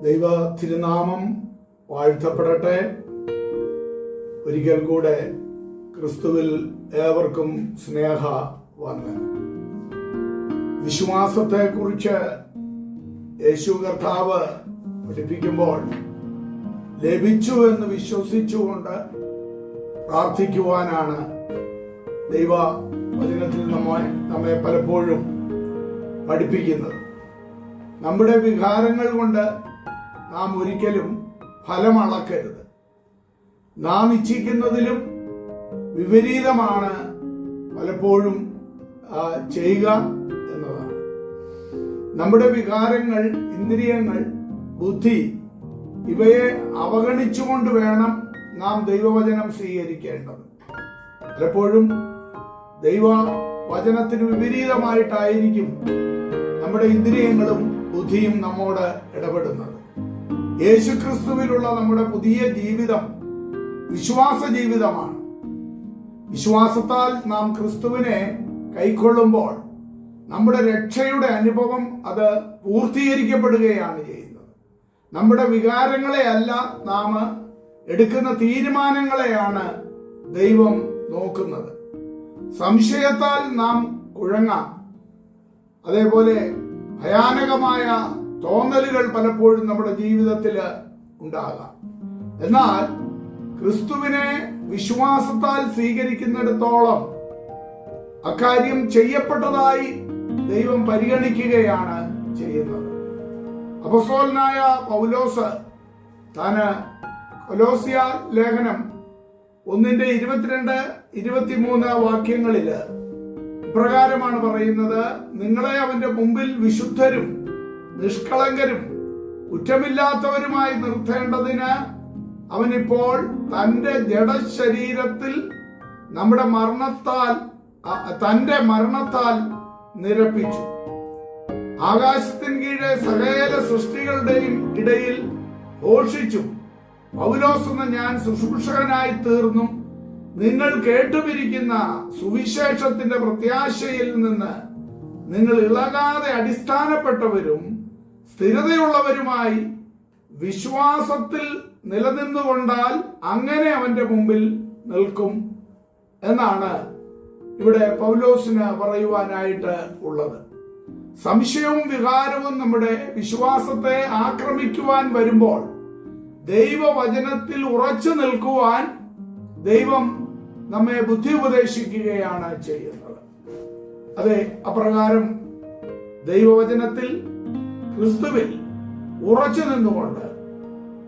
ദൈവ തിരുനാമം വാഴ്ത്തപ്പെടട്ടെ. ഒരിക്കൽ കൂടെ ക്രിസ്തുവിൽ ഏവർക്കും സ്നേഹ വന്ദനം. വിശ്വാസത്തെക്കുറിച്ച് യേശു കർത്താവ് പഠിപ്പിക്കുമ്പോൾ ലഭിച്ചു എന്ന് വിശ്വസിച്ചുകൊണ്ട് പ്രാർത്ഥിക്കുവാനാണ് ദൈവ വചനത്തിൽ നമ്മെ പലപ്പോഴും പഠിപ്പിക്കുന്നത്. നമ്മുടെ വികാരങ്ങൾ കൊണ്ട് നാം ഒരിക്കലും ഫലം അളക്കരുത്. നാം ഇച്ഛിക്കുന്നതിലും വിപരീതമാണ് പലപ്പോഴും ചെയ്യുക എന്നതാണ്. നമ്മുടെ വികാരങ്ങൾ, ഇന്ദ്രിയങ്ങൾ, ബുദ്ധി ഇവയെ അവഗണിച്ചുകൊണ്ട് വേണം നാം ദൈവവചനം സ്വീകരിക്കേണ്ടത്. പലപ്പോഴും ദൈവവചനത്തിന് വിപരീതമായിട്ടായിരിക്കും നമ്മുടെ ഇന്ദ്രിയങ്ങളും ബുദ്ധിയും നമ്മോട് ഇടപെടുന്നത്. യേശുക്രിസ്തുവിലുള്ള നമ്മുടെ പുതിയ ജീവിതം വിശ്വാസ ജീവിതമാണ്. വിശ്വാസത്താൽ നാം ക്രിസ്തുവിനെ കൈക്കൊള്ളുമ്പോൾ നമ്മുടെ രക്ഷയുടെ അനുഭവം അത് പൂർത്തീകരിക്കപ്പെടുകയാണ് ചെയ്യുന്നത്. നമ്മുടെ വികാരങ്ങളെ അല്ല, നാം എടുക്കുന്ന തീരുമാനങ്ങളെയാണ് ദൈവം നോക്കുന്നത്. സംശയത്താൽ നാം കുഴങ്ങാം. അതേപോലെ ഭയാനകമായ തോന്നലുകൾ പലപ്പോഴും നമ്മുടെ ജീവിതത്തിൽ ഉണ്ടാകാം. എന്നാൽ ക്രിസ്തുവിനെ വിശ്വാസത്താൽ സ്വീകരിക്കുന്നിടത്തോളം അക്കാര്യം ചെയ്യപ്പെട്ടതായി ദൈവം പരിഗണിക്കുകയാണ് ചെയ്യുന്നത്. അപ്പോസ്തലനായ പൗലോസ് താന് കൊലോസ്യ ലേഖനം 1:22-23 വാക്യങ്ങളിൽ ഇപ്രകാരമാണ് പറയുന്നത്: നിങ്ങളെ അവന്റെ മുമ്പിൽ വിശുദ്ധരും നിഷ്കളങ്കരും കുറ്റമില്ലാത്തവരുമായി നിർത്തേണ്ടതിന് അവനിപ്പോൾ തന്റെ ജഡശരീരത്തിൽ തന്റെ മരണത്താൽ നിരപ്പിച്ചു. ആകാശത്തിന് കീഴെ സകല സൃഷ്ടികളുടെയും ഇടയിൽ ഘോഷിച്ചു, പൗലോസ് എന്ന ഞാൻ ശുശ്രൂഷകനായി തീർന്നു. നിങ്ങൾ കേട്ടുപിരിക്കുന്ന സുവിശേഷത്തിന്റെ പ്രത്യാശയിൽ നിന്ന് നിങ്ങൾ ഇളകാതെ അടിസ്ഥാനപ്പെട്ടവരും സ്ഥിരതയുള്ളവരുമായി വിശ്വാസത്തിൽ നിലനിന്നുകൊണ്ടാൽ അങ്ങനെ അവന്റെ മുമ്പിൽ നിൽക്കും എന്നാണ് ഇവിടെ പൗലോസിന് പറയുവാനായിട്ട് ഉള്ളത്. സംശയവും വികാരവും നമ്മുടെ വിശ്വാസത്തെ ആക്രമിക്കുവാൻ വരുമ്പോൾ ദൈവവചനത്തിൽ ഉറച്ചു നിൽക്കുവാൻ ദൈവം നമ്മെ ബുദ്ധി ഉപദേശിക്കുകയാണ് ചെയ്യുന്നത്. അതെ, അപ്രകാരം ദൈവവചനത്തിൽ ക്രിസ്തുവിൽ ഉറച്ചു നിന്നുകൊണ്ട്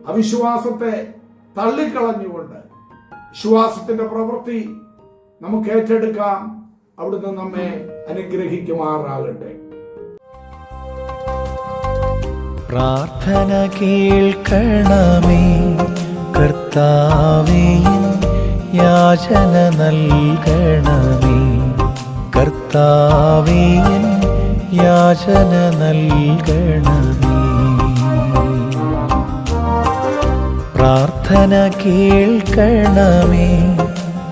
അവിശ്വാസത്തെ തള്ളിക്കളഞ്ഞുകൊണ്ട് വിശ്വാസത്തിന്റെ പ്രവൃത്തി നമുക്ക് ഏറ്റെടുക്കാം. അവിടുന്ന് നമ്മെ അനുഗ്രഹിക്കുമാറാകട്ടെ. പ്രാർത്ഥന കേൾക്കണമേ കർത്താവേ, യാചന നൽകണമേ കർത്താവേ, യാചന നൽകണമേ. പ്രാർത്ഥന കേൾക്കണമേ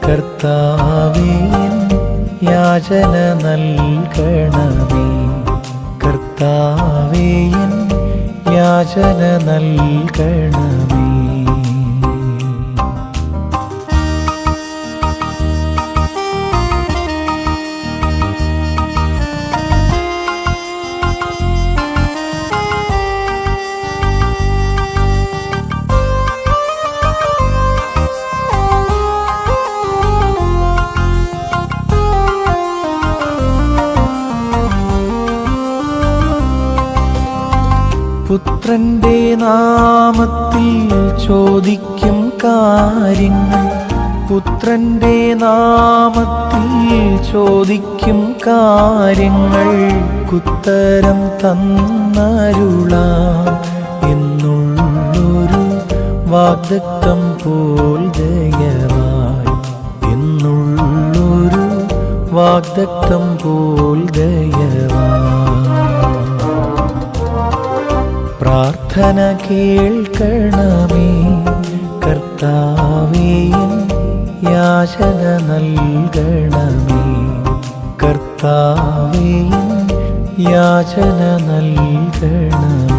കർത്താവേ, യാചന നൽകണമേ കർത്താവേ, യാചന നൽകണമേ. പുത്രന്റെ നാമത്തിൽ ചോദിക്കും കാര്യങ്ങൾ, പുത്രന്റെ നാമത്തിൽ ചോദിക്കും കാര്യങ്ങൾക്കുത്തരം തന്നരുളാം എന്നുള്ളൊരു വാഗ്ദത്തം പോൽ ദയവായി, എന്നുള്ളൊരു വാഗ്ദത്തം പോൽ ദയവായി. പ്രാർത്ഥന കേൾക്കണമേ കർത്താവേ, യാചന നൽകണമേ കർത്താവേ, യാചന നൽകണമേ.